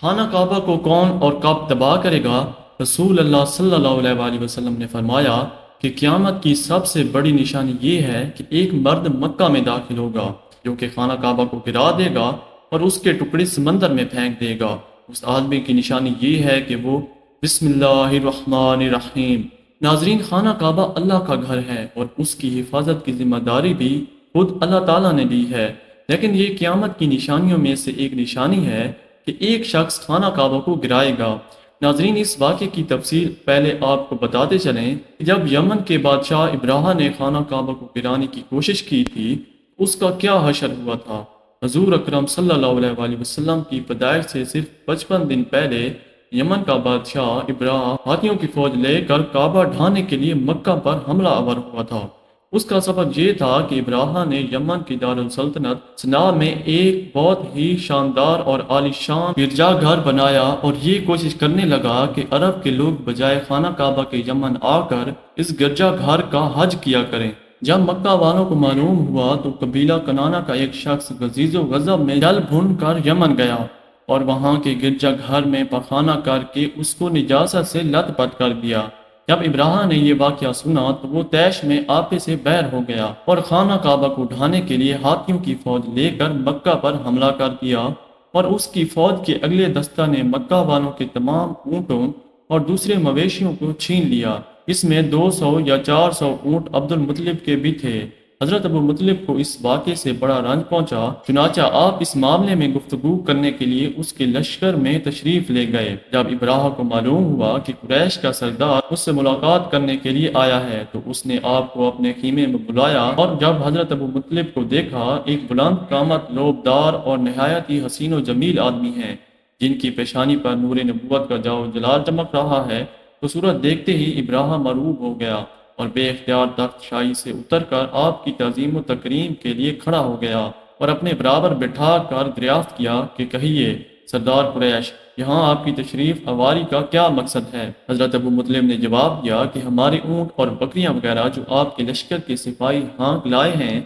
خانہ کعبہ کو کون اور کب تباہ کرے گا؟ رسول اللہ صلی اللہ علیہ وآلہ وسلم نے فرمایا کہ قیامت کی سب سے بڑی نشانی یہ ہے کہ ایک مرد مکہ میں داخل ہوگا جو کہ خانہ کعبہ کو گرا دے گا اور اس کے ٹکڑے سمندر میں پھینک دے گا۔ اس آدمی کی نشانی یہ ہے کہ وہ بسم اللہ الرحمن الرحیم۔ ناظرین، خانہ کعبہ اللہ کا گھر ہے اور اس کی حفاظت کی ذمہ داری بھی خود اللہ تعالیٰ نے لی ہے، لیکن یہ قیامت کی نشانیوں میں سے ایک نشانی ہے کہ ایک شخص خانہ کعبہ کو گرائے گا۔ ناظرین، اس واقعے کی تفصیل پہلے آپ کو بتاتے چلیں کہ جب یمن کے بادشاہ ابراہا نے خانہ کعبہ کو گرانے کی کوشش کی تھی، اس کا کیا حشر ہوا تھا۔ حضور اکرم صلی اللہ علیہ وآلہ وسلم کی پیدائش سے صرف 55 دن پہلے یمن کا بادشاہ ابراہا ہاتھیوں کی فوج لے کر کعبہ ڈھانے کے لیے مکہ پر حملہ آور ہوا تھا۔ اس کا سبب یہ تھا کہ ابراہا نے یمن کی دارالسلطنت صنعا میں ایک بہت ہی شاندار اور عالیشان گرجا گھر بنایا اور یہ کوشش کرنے لگا کہ عرب کے لوگ بجائے خانہ کعبہ کے یمن آ کر اس گرجا گھر کا حج کیا کریں۔ جب مکہ والوں کو معلوم ہوا تو قبیلہ کنانا کا ایک شخص غزیز و غضب میں جل بھن کر یمن گیا اور وہاں کے گرجا گھر میں پخانہ کر کے اس کو نجاست سے لت پت کر دیا۔ جب ابراہا نے یہ واقعہ سنا تو وہ طیش میں آپے سے بہر ہو گیا اور خانہ کعبہ کو ڈھانے کے لیے ہاتھیوں کی فوج لے کر مکہ پر حملہ کر دیا، اور اس کی فوج کے اگلے دستہ نے مکہ والوں کے تمام اونٹوں اور دوسرے مویشیوں کو چھین لیا۔ اس میں 200 یا 400 اونٹ عبد المطلب کے بھی تھے۔ حضرت ابو مطلب کو اس واقعے سے بڑا رنج پہنچا، چنانچہ آپ اس معاملے میں گفتگو کرنے کے لیے اس کے لشکر میں تشریف لے گئے۔ جب ابراہا کو معلوم ہوا کہ قریش کا سردار اس سے ملاقات کرنے کے لیے آیا ہے تو اس نے آپ کو اپنے خیمے میں بلایا، اور جب حضرت ابو مطلب کو دیکھا، ایک بلند قامت لوبدار اور نہایت ہی حسین و جمیل آدمی ہیں جن کی پیشانی پر نور نبوت کا جاؤ جلال چمک رہا ہے، تو صورت دیکھتے ہی ابراہا مرعوب ہو گیا اور بے اختیار تخت شاہی سے اتر کر آپ کی تعظیم و تکریم کے لیے کھڑا ہو گیا اور اپنے برابر بٹھا کر دریافت کیا کہ کہیے سردار قریش، یہاں آپ کی تشریف آوری کا کیا مقصد ہے؟ حضرت ابو مطلب نے جواب دیا کہ ہمارے اونٹ اور بکریاں وغیرہ جو آپ کے لشکر کے سپاہی ہانک لائے ہیں،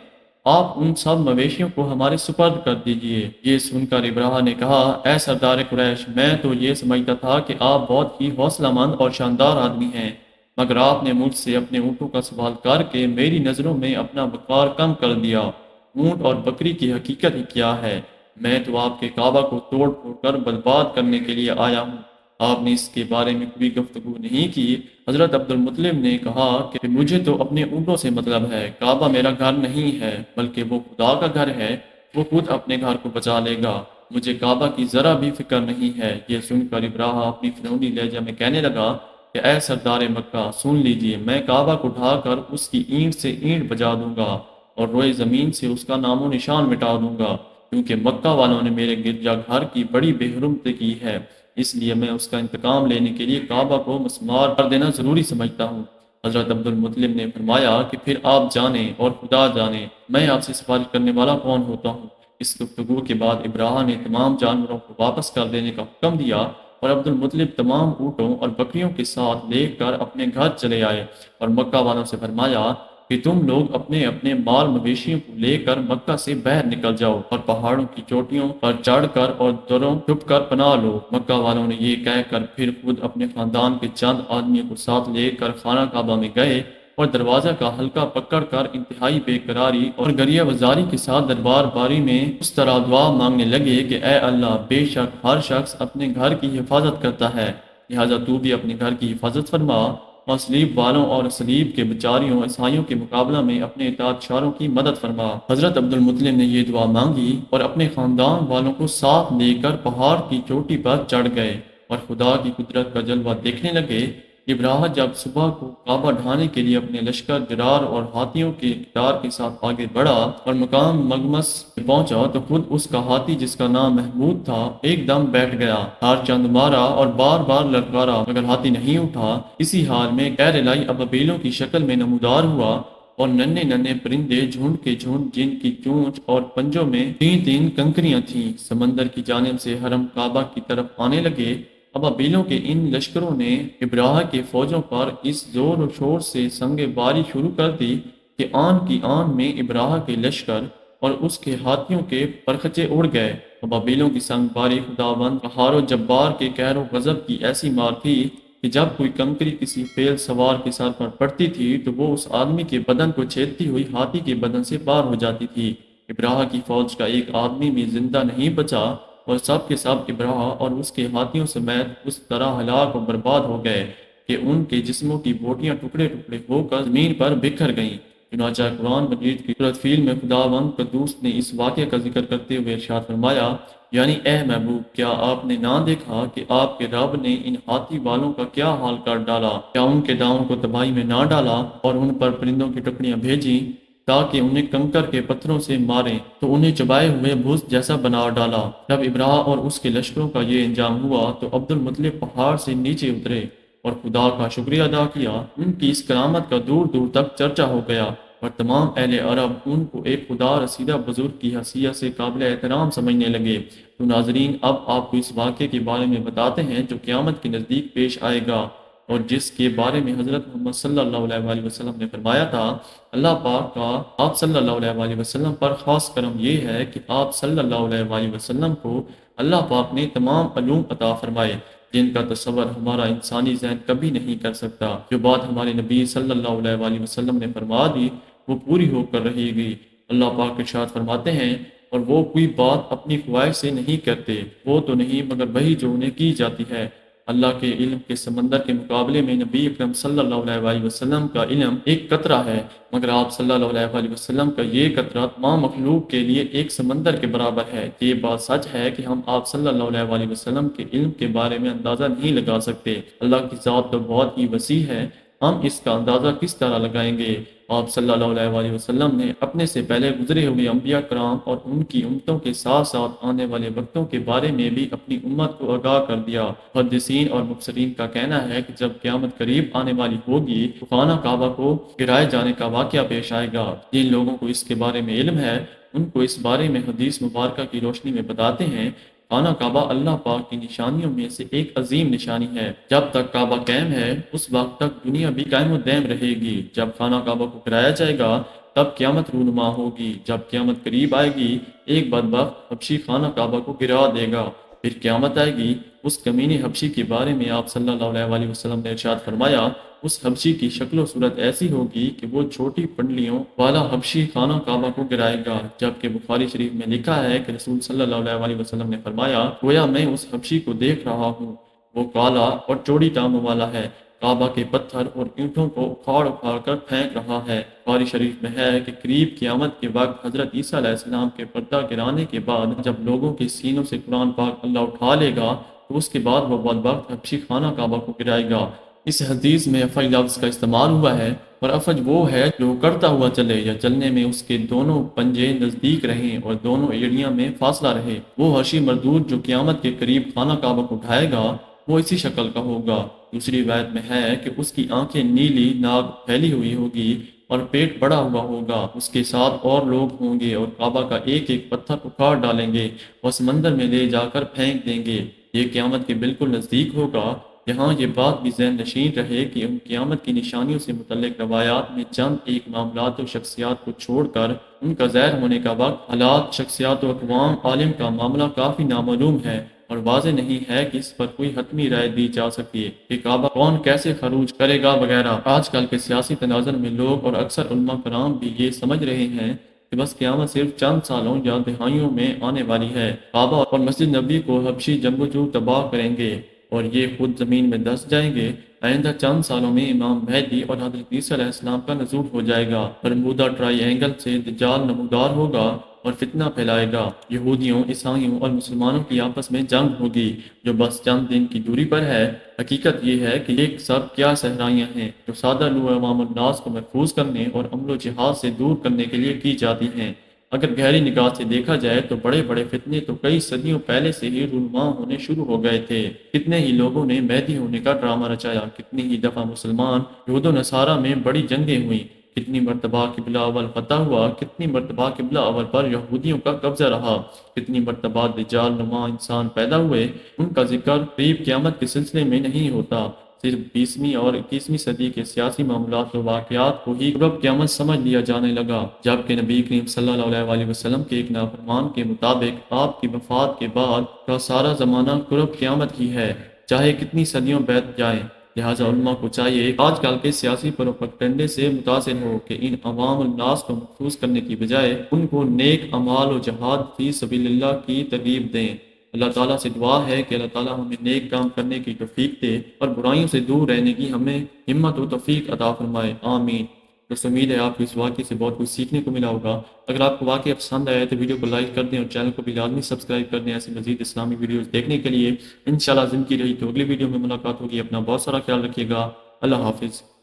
آپ ان سب مویشیوں کو ہمارے سپرد کر دیجئے۔ یہ سن کر ابراہا نے کہا، اے سردار قریش، میں تو یہ سمجھتا تھا کہ آپ بہت ہی حوصلہ مند اور شاندار آدمی ہیں، مگر آپ نے مجھ سے اپنے اونٹوں کا سوال کر کے میری نظروں میں اپنا وقار کم کر دیا۔ اونٹ اور بکری کی حقیقت ہی کیا ہے؟ میں تو آپ کے کعبہ کو توڑ پھوڑ کر برباد کرنے کے لیے آیا ہوں۔ آپ نے اس کے بارے میں کوئی گفتگو نہیں کی۔ حضرت عبد المطلب نے کہا کہ مجھے تو اپنے اونٹوں سے مطلب ہے، کعبہ میرا گھر نہیں ہے بلکہ وہ خدا کا گھر ہے، وہ خود اپنے گھر کو بچا لے گا، مجھے کعبہ کی ذرا بھی فکر نہیں ہے۔ یہ سن کر ابراہا اپنی فرعونی لہجہ میں کہنے لگا کہ اے سردار مکہ، سن لیجئے، میں کعبہ کو ڈھا کر اس کی اینٹ سے اینٹ بجا دوں گا اور روئے زمین سے اس کا نام و نشان مٹا دوں گا، کیونکہ مکہ والوں نے میرے گرجا گھر کی بڑی بے حرمتی کی ہے، اس لیے میں اس کا انتقام لینے کے لیے کعبہ کو مسمار کر دینا ضروری سمجھتا ہوں۔ حضرت عبد المطلب نے فرمایا کہ پھر آپ جانیں اور خدا جانے میں آپ سے سفارش کرنے والا کون ہوتا ہوں۔ اس گفتگو کے بعد ابراہا نے تمام جانوروں کو واپس کر دینے کا حکم دیا اور عبد المطلب تمام اونٹوں اور بکریوں کے ساتھ لے کر اپنے گھر چلے آئے اور مکہ والوں سے فرمایا کہ تم لوگ اپنے اپنے مال مویشیوں کو لے کر مکہ سے باہر نکل جاؤ اور پہاڑوں کی چوٹیوں پر چڑھ کر اور دروں چھپ کر پناہ لو۔ مکہ والوں نے یہ کہہ کر پھر خود اپنے خاندان کے چند آدمیوں کو ساتھ لے کر خانہ کعبہ میں گئے اور دروازہ کا حلقہ پکڑ کر انتہائی بے قراری اور گریہ وزاری کے ساتھ دربار باری میں اس طرح دعا مانگنے لگے کہ اے اللہ، بے شک ہر شخص اپنے گھر کی حفاظت کرتا ہے، لہٰذا تو بھی اپنے گھر کی حفاظت فرما اور صلیب والوں اور صلیب کے بیچاریوں عیسائیوں کے مقابلہ میں اپنے اطاعت شاروں کی مدد فرما۔ حضرت عبد المطلب نے یہ دعا مانگی اور اپنے خاندان والوں کو ساتھ لے کر پہاڑ کی چوٹی پر چڑھ گئے اور خدا کی قدرت کا جلوہ دیکھنے لگے۔ ابراہا جب صبح کو کعبہ ڈھانے کے لیے اپنے لشکر جرار اور ہاتھیوں کے اقتدار کے ساتھ آگے بڑھا اور مقام مغمس میں پہنچا تو خود اس کا ہاتھی جس کا نام محمود تھا ایک دم بیٹھ گیا، ہر چند مارا اور بار بار للکارا مگر ہاتھی نہیں اٹھا۔ اسی حال میں غیر الہی ابابیلوں کی شکل میں نمودار ہوا اور ننھے ننھے پرندے جھنڈ کے جھنڈ جن کی چونچ اور پنجوں میں تین تین کنکریاں تھیں سمندر کی جانب سے حرم کعبہ کی طرف آنے لگے۔ ابابیلوں کے ان لشکروں نے ابراہا کے فوجوں پر اس زور و شور سے سنگ باری شروع کر دی کہ آن کی آن میں ابراہا کے لشکر اور اس کے ہاتھیوں کے پرخچے اڑ گئے ابابیلوں کی سنگ باری خداوند قہار و جبار کے قہر و غضب کی ایسی مار تھی کہ جب کوئی کنکری کسی فیل سوار کے سر پر پڑتی تھی تو وہ اس آدمی کے بدن کو چھیدتی ہوئی ہاتھی کے بدن سے پار ہو جاتی تھی۔ ابراہ کی فوج کا ایک آدمی بھی زندہ نہیں بچا اور سب کے سب ابراہ اور اس کے ہاتھیوں سمیت اس طرح ہلاک و برباد ہو گئے کہ ان کے جسموں کی بوٹیاں ٹکڑے ٹکڑے ہو کر زمین پر بکھر گئیں۔ چنانچہ قرآن مجید کی سورۃ فیل میں خداوند قدوس نے اس واقعے کا ذکر کرتے ہوئے ارشاد فرمایا، یعنی اے محبوب، کیا آپ نے نہ دیکھا کہ آپ کے رب نے ان ہاتھی والوں کا کیا حال کر ڈالا؟ کیا ان کے داؤں کو تباہی میں نہ ڈالا اور ان پر پرندوں کی ٹکڑیاں بھیجیں تاکہ انہیں کنکر کے پتھروں سے ماریں تو انہیں چبائے ہوئے بھوس جیسا بنا ڈالا۔ جب ابراہ اور اس کے لشکروں کا یہ انجام ہوا تو عبد المطلب پہاڑ سے نیچے اترے اور خدا کا شکریہ ادا کیا۔ ان کی اس کرامت کا دور دور تک چرچا ہو گیا اور تمام اہل عرب ان کو ایک خدا رسیدہ بزرگ کی حیثیت سے قابل احترام سمجھنے لگے۔ تو ناظرین، اب آپ کو اس واقعے کے بارے میں بتاتے ہیں جو قیامت کے نزدیک پیش آئے گا اور جس کے بارے میں حضرت محمد صلی اللہ علیہ وآلہ وسلم نے فرمایا تھا، اللہ پاک کا آپ صلی اللہ علیہ وآلہ وسلم پر خاص کرم یہ ہے کہ آپ صلی اللہ علیہ وآلہ وسلم کو اللہ پاک نے تمام علوم عطا فرمائے جن کا تصور ہمارا انسانی ذہن کبھی نہیں کر سکتا۔ جو بات ہمارے نبی صلی اللہ علیہ وآلہ وسلم نے فرما دی وہ پوری ہو کر رہے گی۔ اللہ پاک ارشاد فرماتے ہیں، اور وہ کوئی بات اپنی خواہش سے نہیں کرتے، وہ تو نہیں مگر وہی جو انہیں کی جاتی ہے۔ اللہ کے علم کے سمندر کے مقابلے میں نبی اکرم صلی اللہ علیہ وآلہ وسلم کا علم ایک قطرہ ہے، مگر آپ صلی اللہ علیہ وآلہ وسلم کا یہ قطرہ تمام مخلوق کے لیے ایک سمندر کے برابر ہے۔ یہ بات سچ ہے کہ ہم آپ صلی اللہ علیہ وآلہ وسلم کے علم کے بارے میں اندازہ نہیں لگا سکتے۔ اللہ کی ذات تو بہت ہی وسیع ہے، ہم اس کا اندازہ کس طرح لگائیں گے؟ آپ صلی اللہ علیہ وآلہ وسلم نے اپنے سے پہلے گزرے ہوئے انبیاء کرام اور ان کی امتوں کے ساتھ ساتھ آنے والے وقتوں کے بارے میں بھی اپنی امت کو آگاہ کر دیا۔ محدثین اور مفسرین کا کہنا ہے کہ جب قیامت قریب آنے والی ہوگی تو خانہ کعبہ کو گرائے جانے کا واقعہ پیش آئے گا۔ جن لوگوں کو اس کے بارے میں علم ہے ان کو اس بارے میں حدیث مبارکہ کی روشنی میں بتاتے ہیں، خانہ کعبہ اللہ پاک کی نشانیوں میں سے ایک عظیم نشانی ہے۔ جب تک کعبہ قائم ہے اس وقت تک دنیا بھی قائم و دائم رہے گی۔ جب خانہ کعبہ کو گرایا جائے گا تب قیامت رونما ہوگی۔ جب قیامت قریب آئے گی ایک بدبخت حبشی خانہ کعبہ کو گرا دے گا، پھر قیامت آئے گی۔ اس کمینے حبشی کے بارے میں آپ صلی اللہ علیہ وآلہ وسلم نے ارشاد فرمایا، اس حبشی کی شکل و صورت ایسی ہوگی کہ وہ چھوٹی پنڈلیوں والا حبشی خانہ کعبہ کو گرائے گا، جبکہ بخاری شریف میں لکھا ہے کہ رسول صلی اللہ علیہ وآلہ وسلم نے فرمایا، گویا میں اس حبشی کو دیکھ رہا ہوں، وہ کالا اور چوڑی ٹانگوں والا ہے، کعبہ کے پتھر اور اینٹوں کو اکھاڑ اکھاڑ کر پھینک رہا ہے۔ بخاری شریف میں ہے کہ قریب قیامت کے وقت حضرت عیسیٰ علیہ السلام کے پردہ گرانے کے بعد جب لوگوں کے سینوں سے قرآن پاک اللہ اٹھا لے گا تو اس کے بعد وہ بدبخت حبشی خانہ کعبہ کو گرائے گا۔ اس حدیث میں افج لفظ کا استعمال ہوا ہے، اور افج وہ ہے جو کرتا ہوا چلے یا چلنے میں اس کے دونوں پنجے نزدیک رہیں اور دونوں ایڑیاں میں فاصلہ رہے۔ وہ حبشی مردود جو قیامت کے قریب خانہ کعبہ کو اٹھائے گا وہ اسی شکل کا ہوگا۔ دوسری روایت میں ہے کہ اس کی آنکھیں نیلی، ناک پھیلی ہوئی ہوگی اور پیٹ بڑا ہوا ہوگا، اس کے ساتھ اور لوگ ہوں گے اور کعبہ کا ایک ایک پتھر اکھاڑ ڈالیں گے اور سمندر میں لے جا کر پھینک دیں گے۔ یہ قیامت کے بالکل نزدیک ہوگا۔ یہاں یہ بات بھی ذہن نشین رہے کہ ان قیامت کی نشانیوں سے متعلق روایات میں چند ایک معاملات و شخصیات کو چھوڑ کر ان کا ظاہر ہونے کا وقت، حالات، شخصیات و اقوام عالم کا معاملہ کافی نامعلوم ہے اور واضح نہیں ہے کہ اس پر کوئی حتمی رائے دی جا سکتی کہ کعبہ کون کیسے خروج کرے گا وغیرہ۔ آج کل کے سیاسی تناظر میں لوگ اور اکثر علماء کرام بھی یہ سمجھ رہے ہیں کہ بس قیامت صرف چند سالوں یا دہائیوں میں آنے والی ہے۔ کعبہ اور مسجد نبی کو حبشی جنگجو تباہ کریں گے اور یہ خود زمین میں دس جائیں گے۔ آئندہ چند سالوں میں امام مہدی اور حضرت عیسیٰ علیہ السلام کا نزول ہو جائے گا۔ برمودا ٹرائی اینگل سے دجال نمودار ہوگا اور فتنہ پھیلائے گا۔ یہودیوں، عیسائیوں اور مسلمانوں کی آپس میں جنگ ہوگی جو بس چند دن کی دوری پر ہے۔ حقیقت یہ ہے کہ ایک سب کیا صحرائیاں ہیں جو سادہ لوح عوام الناس کو محفوظ کرنے اور عمل و جہاد سے دور کرنے کے لیے کی جاتی ہیں۔ اگر گہری نگاہ سے دیکھا جائے تو بڑے بڑے فتنے تو کئی صدیوں پہلے سے ہی رونما ہونے شروع ہو گئے تھے۔ کتنے ہی لوگوں نے مہدی ہونے کا ڈرامہ رچایا، کتنی ہی دفعہ مسلمان یہود و نصارہ میں بڑی جنگیں ہوئیں، کتنی مرتبہ قبلہ اول فتح ہوا، کتنی مرتبہ قبلہ اول پر یہودیوں کا قبضہ رہا، کتنی مرتبہ دجال نما انسان پیدا ہوئے، ان کا ذکر قریب قیامت کے سلسلے میں نہیں ہوتا۔ صرف 20ویں اور 21ویں صدی کے سیاسی معاملات و واقعات کو ہی قرب قیامت سمجھ لیا جانے لگا، جبکہ نبی کریم صلی اللہ علیہ وسلم کے ایک نافرمان کے مطابق آپ کی وفات کے بعد کا سارا زمانہ قرب قیامت ہی ہے، چاہے کتنی صدیوں بیت جائیں۔ لہٰذا علماء کو چاہیے آج کل کے سیاسی پروپیگنڈے سے متاثر ہو کہ ان عوام الناس کو محفوظ کرنے کی بجائے ان کو نیک اعمال و جہاد فی سبیل اللہ کی ترغیب دیں۔ اللہ تعالیٰ سے دعا ہے کہ اللہ تعالیٰ ہمیں نیک کام کرنے کی توفیق دے اور برائیوں سے دور رہنے کی ہمیں ہمت و توفیق عطا فرمائے، آمین۔ بس امید ہے آپ کو اس واقعے سے بہت کچھ سیکھنے کو ملا ہوگا۔ اگر آپ کو واقعہ پسند آیا ہے تو ویڈیو کو لائک کر دیں اور چینل کو بھی لازمی سبسکرائب کر دیں ایسی مزید اسلامی ویڈیوز دیکھنے کے لیے۔ انشاءاللہ زندگی رہی تو اگلی ویڈیو میں ملاقات ہوگی۔ اپنا بہت سارا خیال رکھیے گا۔ اللہ حافظ۔